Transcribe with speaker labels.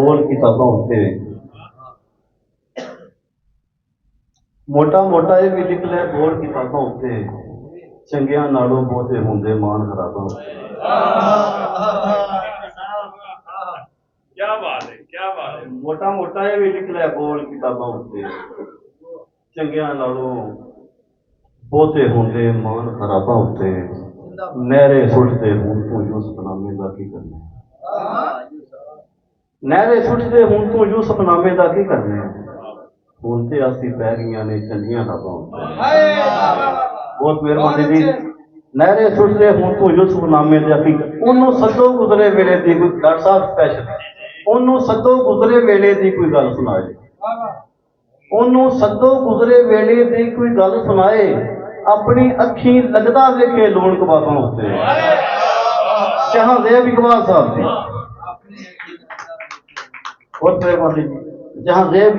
Speaker 1: बोल किताबां उत्ते मोटा मोटा ये भी लिख लै बोल किताबां उत्ते चंगियां नालों बहुते हुंदे मान खराबां उत्ते।
Speaker 2: क्या बात है, क्या बात है।
Speaker 1: मोटा मोटा ये भी लिख लै बोल किताबां उत्ते चंगियां नालों बहुते हुंदे मान खराबां उत्ते। नहरे सुटदे हुण तू यूसुफ नामे दा की करना। नहरे सुटदे हुण तू यूसुफ नामे दा की करना। हुण ते असीं पै गईयां ने चंगियां राहां उत्ते। बहुत मेहरबानी जी। नहरे सुटदे हुण तू यूसुफ नामे दा की ओनू सदो गुजरे वेले दी कोई डॉक्टर साहब स्पैशल ओनू सदो गुजरे वेले दी कोई गल सुनाए। ओनू सदो गुजरे वेले दी कोई गल सुनाए अपनी अखी लगदा वेखे लूण कबाबां उत्ते। जहांदेव इकबाल साहब जी बहुत मेहरबानी जी। जहांदेव